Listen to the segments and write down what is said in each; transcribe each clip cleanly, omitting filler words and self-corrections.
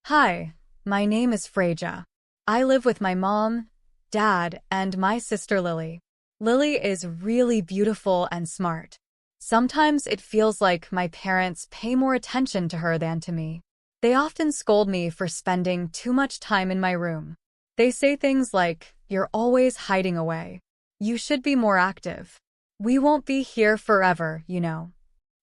Hi, my name is Freja. I live with my mom, dad, and my sister Lily. Lily is really beautiful and smart. Sometimes it feels like my parents pay more attention to her than to me. They often scold me for spending too much time in my room. They say things like, "You're always hiding away. You should be more active. We won't be here forever, you know."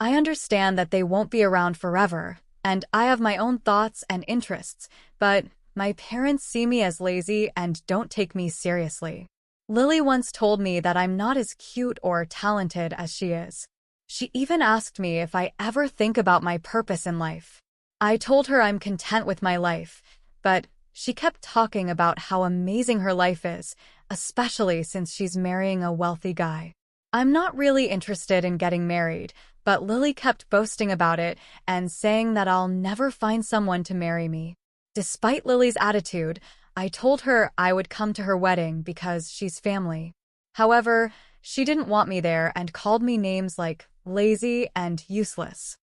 I understand that they won't be around forever, and I have my own thoughts and interests, but my parents see me as lazy and don't take me seriously. Lily once told me that I'm not as cute or talented as she is. She even asked me if I ever think about my purpose in life. I told her I'm content with my life, but she kept talking about how amazing her life is, especially since she's marrying a wealthy guy. I'm not really interested in getting married, but Lily kept boasting about it and saying that I'll never find someone to marry me. Despite Lily's attitude, I told her I would come to her wedding because she's family. However, she didn't want me there and called me names like lazy and useless.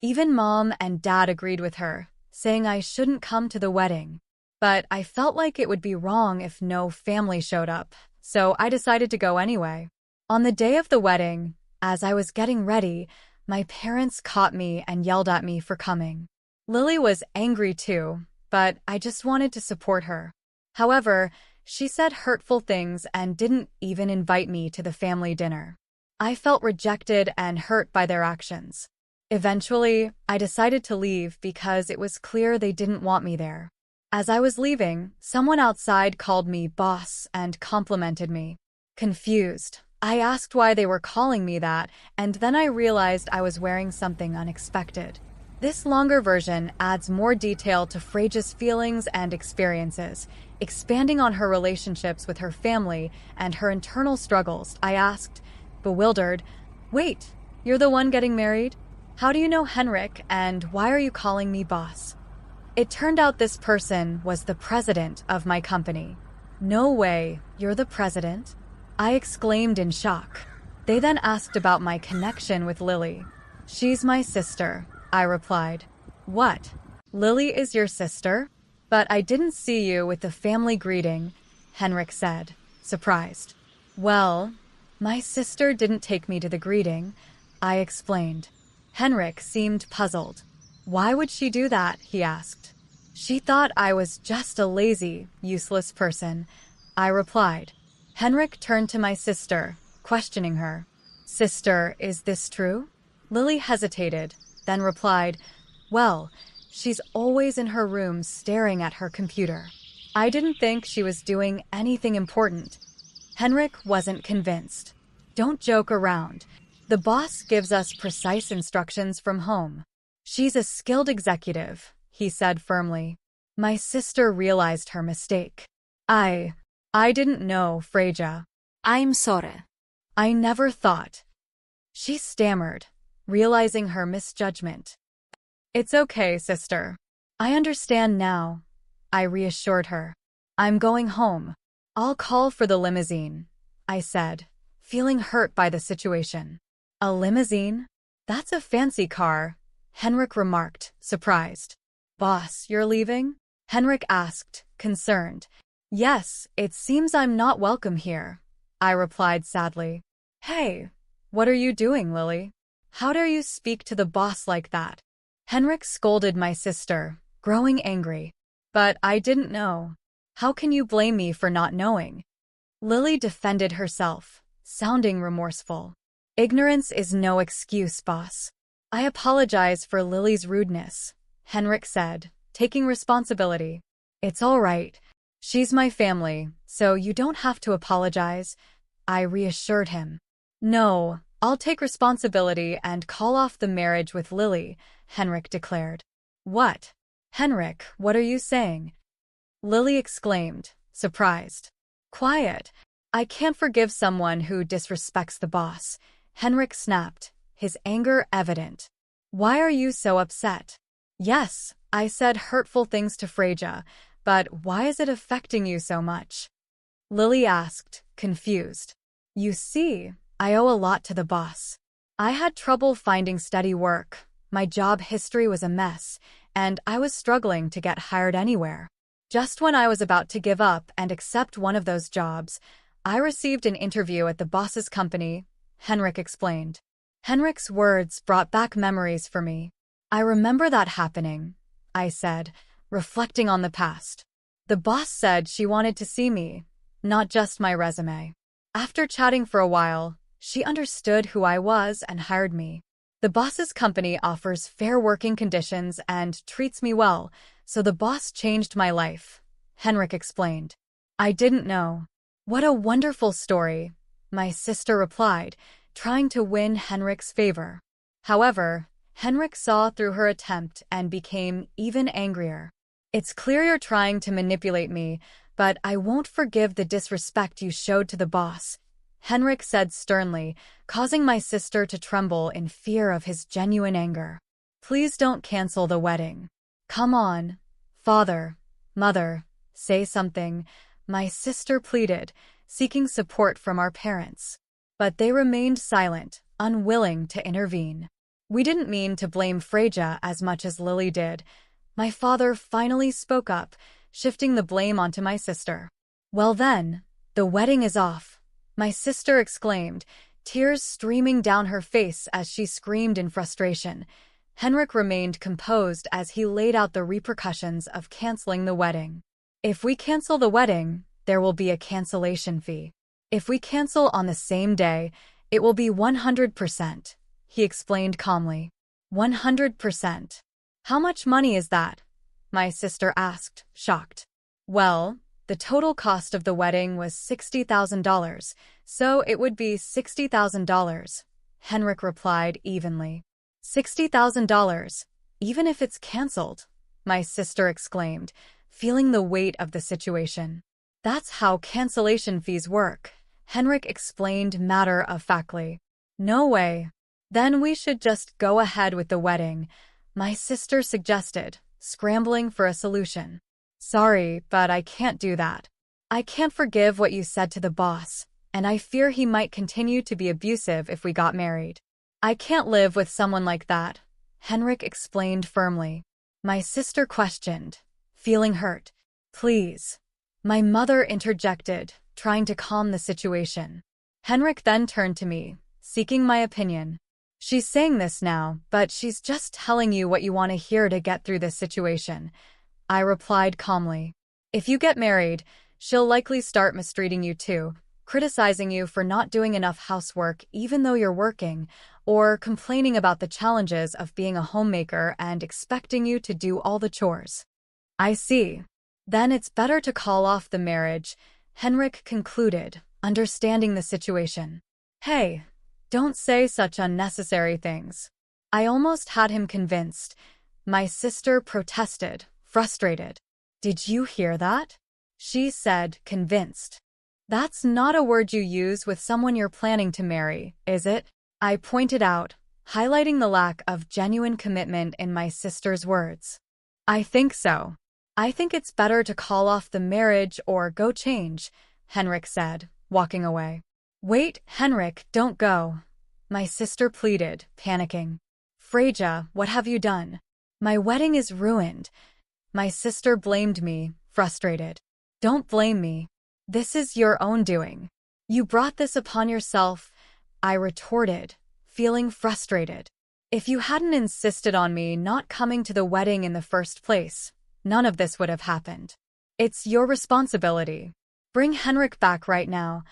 Even mom and dad agreed with her, saying I shouldn't come to the wedding. But I felt like it would be wrong if no family showed up, so I decided to go anyway. On the day of the wedding, as I was getting ready, my parents caught me and yelled at me for coming. Lily was angry too, but I just wanted to support her. However, she said hurtful things and didn't even invite me to the family dinner. I felt rejected and hurt by their actions. Eventually, I decided to leave because it was clear they didn't want me there. As I was leaving, someone outside called me boss and complimented me. Confused, I asked why they were calling me that, and then I realized I was wearing something unexpected. This longer version adds more detail to Freja's feelings and experiences, expanding on her relationships with her family and her internal struggles. I asked, bewildered, "Wait, you're the one getting married? How do you know Henrik, and why are you calling me boss?" It turned out this person was the president of my company. "No way, you're the president?" I exclaimed in shock. They then asked about my connection with Lily. "She's my sister," I replied. "What? Lily is your sister? But I didn't see you with the family greeting," Henrik said, surprised. "Well, my sister didn't take me to the greeting," I explained. Henrik seemed puzzled. "Why would she do that?" he asked. "She thought I was just a lazy, useless person," I replied. Henrik turned to my sister, questioning her. "Sister, is this true?" Lily hesitated, then replied, "Well, she's always in her room staring at her computer. I didn't think she was doing anything important." Henrik wasn't convinced. "Don't joke around. The boss gives us precise instructions from home. She's a skilled executive," he said firmly. My sister realized her mistake. I didn't know, Freja. I'm sorry. I never thought." She stammered, realizing her misjudgment. "It's okay, sister. I understand now," I reassured her. "I'm going home. I'll call for the limousine," I said, feeling hurt by the situation. "A limousine? That's a fancy car," Henrik remarked, surprised. "Boss, you're leaving?" Henrik asked, concerned. "Yes, it seems I'm not welcome here," I replied sadly. "Hey, what are you doing, Lily? How dare you speak to the boss like that?" Henrik scolded my sister, growing angry. "But I didn't know. How can you blame me for not knowing?" Lily defended herself, sounding remorseful. "Ignorance is no excuse, boss." "I apologize for Lily's rudeness," Henrik said, taking responsibility. "It's all right. She's my family, so you don't have to apologize," I reassured him. "No, I'll take responsibility and call off the marriage with Lily," Henrik declared. "What? Henrik, what are you saying?" Lily exclaimed, surprised. "Quiet. I can't forgive someone who disrespects the boss," Henrik snapped, his anger evident. "Why are you so upset?" "Yes, I said hurtful things to Freja, but why is it affecting you so much?" Lily asked, confused. "You see, I owe a lot to the boss. I had trouble finding steady work, my job history was a mess, and I was struggling to get hired anywhere. Just when I was about to give up and accept one of those jobs, I received an interview at the boss's company, Henrik explained. Henrik's words brought back memories for me. I remember that happening, I said, reflecting on the past. The boss said she wanted to see me, not just my resume. After chatting for a while, she understood who I was and hired me. The boss's company offers fair working conditions and treats me well, so the boss changed my life, Henrik explained. I didn't know. What a wonderful story, my sister replied, trying to win Henrik's favor. However, Henrik saw through her attempt and became even angrier. It's clear you're trying to manipulate me, but I won't forgive the disrespect you showed to the boss, Henrik said sternly, causing my sister to tremble in fear of his genuine anger. Please don't cancel the wedding. Come on, father, mother, say something, my sister pleaded, seeking support from our parents. But they remained silent, unwilling to intervene. We didn't mean to blame Freja as much as Lily did. My father finally spoke up, shifting the blame onto my sister. Well then, the wedding is off, my sister exclaimed, tears streaming down her face as she screamed in frustration. Henrik remained composed as he laid out the repercussions of canceling the wedding. If we cancel the wedding, there will be a cancellation fee. If we cancel on the same day, it will be 100%, he explained calmly. 100%. How much money is that? My sister asked, shocked. Well, the total cost of the wedding was $60,000, so it would be $60,000, Henrik replied evenly. $60,000, even if it's canceled, my sister exclaimed, feeling the weight of the situation. That's how cancellation fees work, Henrik explained matter-of-factly. No way. Then we should just go ahead with the wedding, my sister suggested, scrambling for a solution. Sorry, but I can't do that. I can't forgive what you said to the boss, and I fear he might continue to be abusive if we got married. I can't live with someone like that, Henrik explained firmly. My sister questioned, feeling hurt. Please. My mother interjected, trying to calm the situation. Henrik then turned to me, seeking my opinion. She's saying this now, but she's just telling you what you want to hear to get through this situation, I replied calmly. If you get married, she'll likely start mistreating you too, criticizing you for not doing enough housework even though you're working, or complaining about the challenges of being a homemaker and expecting you to do all the chores. I see. Then it's better to call off the marriage, Henrik concluded, understanding the situation. Hey, don't say such unnecessary things. I almost had him convinced. My sister protested, frustrated. Did you hear that? She said, convinced. That's not a word you use with someone you're planning to marry, is it? I pointed out, highlighting the lack of genuine commitment in my sister's words. I think so. I think it's better to call off the marriage or go change, Henrik said, walking away. Wait, Henrik, don't go. My sister pleaded, panicking. Freja, what have you done? My wedding is ruined. My sister blamed me, frustrated. Don't blame me. This is your own doing. You brought this upon yourself, I retorted, feeling frustrated. If you hadn't insisted on me not coming to the wedding in the first place, none of this would have happened. It's your responsibility. Bring Henrik back right now,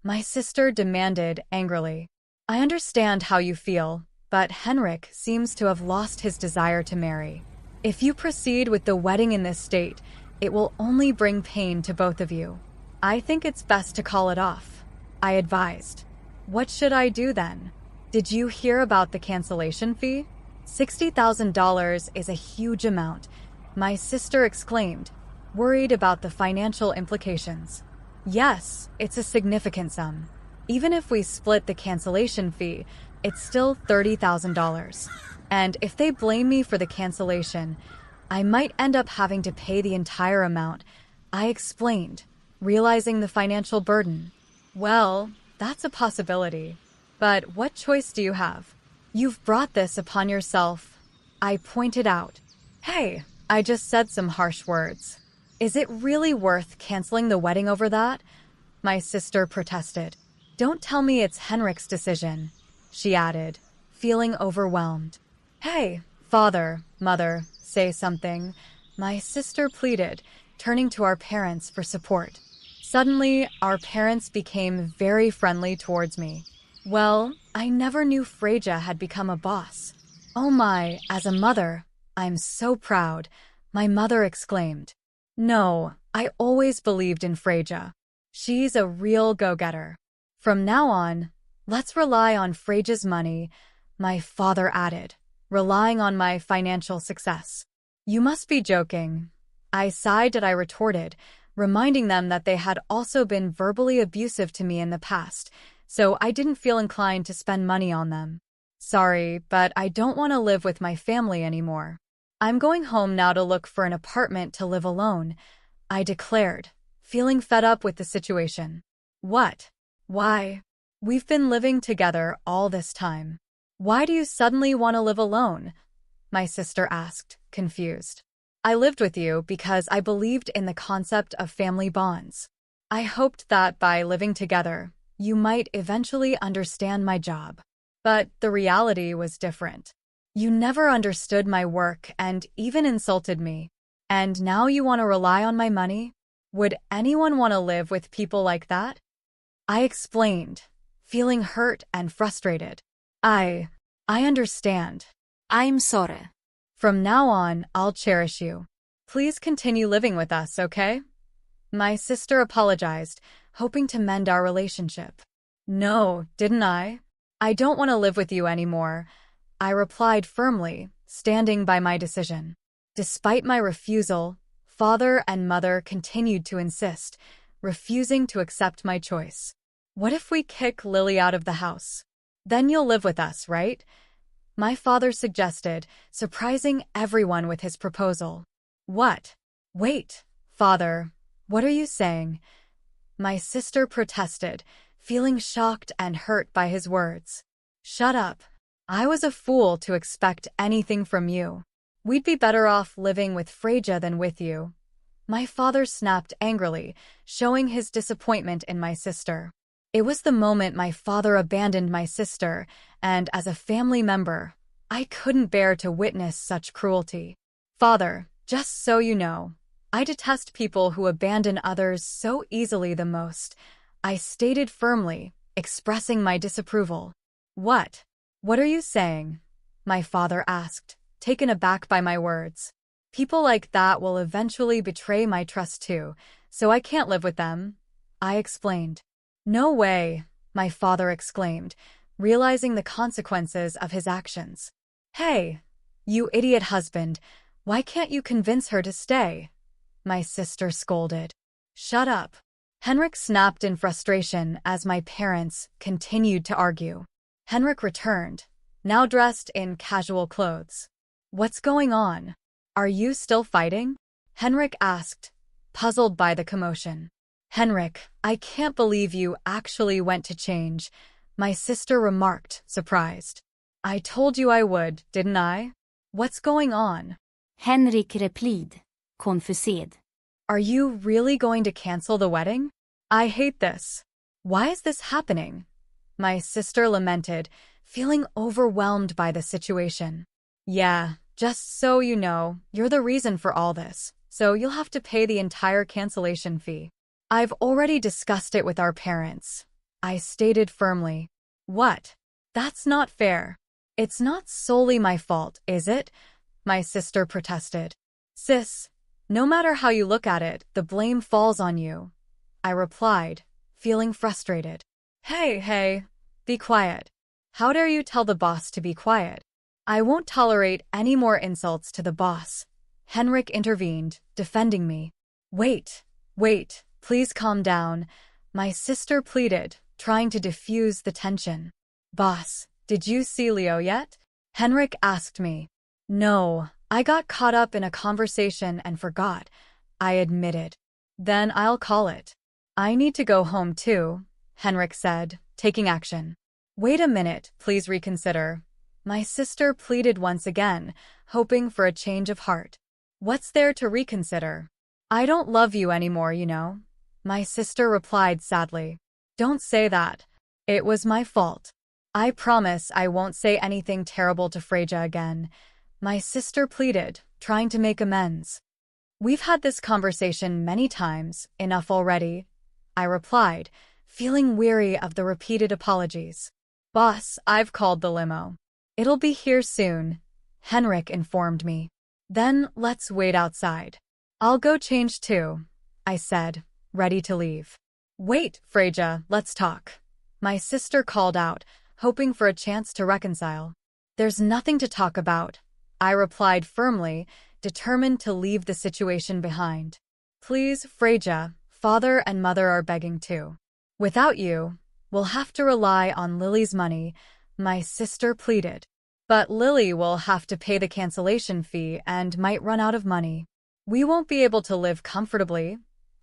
my sister demanded angrily. I understand how you feel, but Henrik seems to have lost his desire to marry. If you proceed with the wedding in this state, it will only bring pain to both of you. I think it's best to call it off, I advised. What should I do then? Did you hear about the cancellation fee? $60,000 is a huge amount, my sister exclaimed, worried about the financial implications. Yes, it's a significant sum. Even if we split the cancellation fee, it's still $30,000. And if they blame me for the cancellation, I might end up having to pay the entire amount, I explained, realizing the financial burden. Well, that's a possibility. But what choice do you have? You've brought this upon yourself, I pointed out. Hey, I just said some harsh words. Is it really worth canceling the wedding over that? My sister protested. Don't tell me it's Henrik's decision, she added, feeling overwhelmed. Hey, father, mother, say something, my sister pleaded, turning to our parents for support. Suddenly, our parents became very friendly towards me. Well, I never knew Freja had become a boss. Oh my, as a mother, I'm so proud, my mother exclaimed. No, I always believed in Freja. She's a real go-getter. From now on, let's rely on Freja's money, my father added, relying on my financial success. You must be joking. I sighed and I retorted, reminding them that they had also been verbally abusive to me in the past, so I didn't feel inclined to spend money on them. Sorry, but I don't want to live with my family anymore. I'm going home now to look for an apartment to live alone, I declared, feeling fed up with the situation. What? Why? We've been living together all this time. Why do you suddenly want to live alone? My sister asked, confused. I lived with you because I believed in the concept of family bonds. I hoped that by living together, you might eventually understand my job. But the reality was different. You never understood my work and even insulted me. And now you want to rely on my money? Would anyone want to live with people like that? I explained, feeling hurt and frustrated. I understand. I'm sorry. From now on, I'll cherish you. Please continue living with us, okay? My sister apologized, hoping to mend our relationship. No, didn't I? I don't want to live with you anymore, I replied firmly, standing by my decision. Despite my refusal, father and mother continued to insist, refusing to accept my choice. What if we kick Lily out of the house? Then you'll live with us, right? My father suggested, surprising everyone with his proposal. What? Wait, father, what are you saying? My sister protested, feeling shocked and hurt by his words. Shut up. I was a fool to expect anything from you. We'd be better off living with Freja than with you. My father snapped angrily, showing his disappointment in my sister. It was the moment my father abandoned my sister, and as a family member, I couldn't bear to witness such cruelty. Father, just so you know, I detest people who abandon others so easily the most, I stated firmly, expressing my disapproval. What? What are you saying? My father asked, taken aback by my words. People like that will eventually betray my trust too, so I can't live with them, I explained. No way, my father exclaimed, realizing the consequences of his actions. Hey, you idiot husband, why can't you convince her to stay? My sister scolded. Shut up. Henrik snapped in frustration as my parents continued to argue. Henrik returned, now dressed in casual clothes. What's going on? Are you still fighting? Henrik asked, puzzled by the commotion. Henrik, I can't believe you actually went to change, my sister remarked, surprised. I told you I would, didn't I? What's going on? Henrik replied, confused. Are you really going to cancel the wedding? I hate this. Why is this happening? My sister lamented, feeling overwhelmed by the situation. Yeah, just so you know, you're the reason for all this, so you'll have to pay the entire cancellation fee. I've already discussed it with our parents, I stated firmly. What? That's not fair. It's not solely my fault, is it? My sister protested. Sis, no matter how you look at it, the blame falls on you, I replied, feeling frustrated. Hey, be quiet. How dare you tell the boss to be quiet? I won't tolerate any more insults to the boss. Henrik intervened, defending me. Wait, please calm down, my sister pleaded, trying to diffuse the tension. Boss, did you see Leo yet? Henrik asked me. No, I got caught up in a conversation and forgot, I admitted. Then I'll call it. I need to go home too, Henrik said, taking action. Wait a minute, please reconsider. My sister pleaded once again, hoping for a change of heart. What's there to reconsider? I don't love you anymore, you know. My sister replied sadly. Don't say that. It was my fault. I promise I won't say anything terrible to Freja again. My sister pleaded, trying to make amends. We've had this conversation many times, enough already, I replied, feeling weary of the repeated apologies. Boss, I've called the limo. It'll be here soon, Henrik informed me. Then let's wait outside. I'll go change too, I said, ready to leave. Wait, Freja, let's talk. My sister called out, hoping for a chance to reconcile. There's nothing to talk about, I replied firmly, determined to leave the situation behind. Please, Freja, father and mother are begging too. Without you, we'll have to rely on Lily's money, my sister pleaded. But Lily will have to pay the cancellation fee and might run out of money. We won't be able to live comfortably,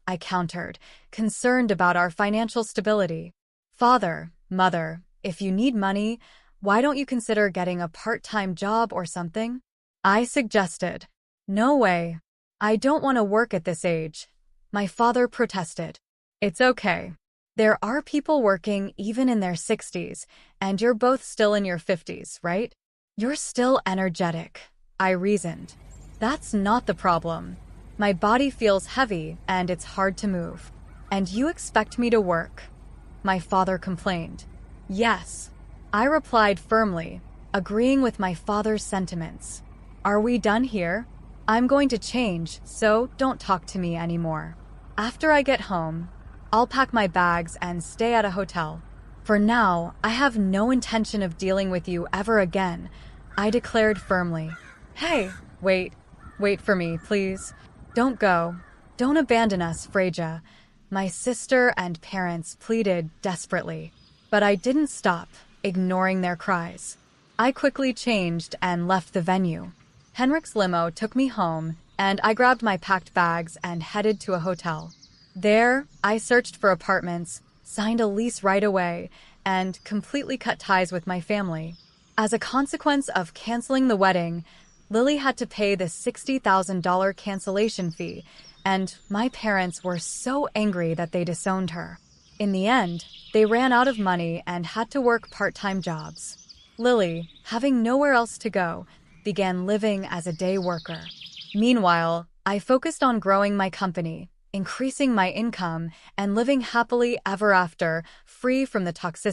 I countered, concerned about our financial stability. Father, mother, if you need money, why don't you consider getting a part-time job or something? I suggested. No way. I don't want to work at this age, my father protested. It's okay. There are people working even in their 60s, and you're both still in your 50s, right? You're still energetic, I reasoned. That's not the problem. My body feels heavy and it's hard to move. And you expect me to work? My father complained. Yes, I replied firmly, agreeing with my father's sentiments. Are we done here? I'm going to change, so don't talk to me anymore. After I get home, I'll pack my bags and stay at a hotel. For now, I have no intention of dealing with you ever again, I declared firmly. Hey, wait for me, please. Don't go. Don't abandon us, Freja. My sister and parents pleaded desperately. But I didn't stop, ignoring their cries. I quickly changed and left the venue. Henrik's limo took me home, and I grabbed my packed bags and headed to a hotel. There, I searched for apartments, signed a lease right away, and completely cut ties with my family. As a consequence of canceling the wedding, Lily had to pay the $60,000 cancellation fee, and my parents were so angry that they disowned her. In the end, they ran out of money and had to work part-time jobs. Lily, having nowhere else to go, began living as a day worker. Meanwhile, I focused on growing my company, increasing my income, and living happily ever after, free from the toxicity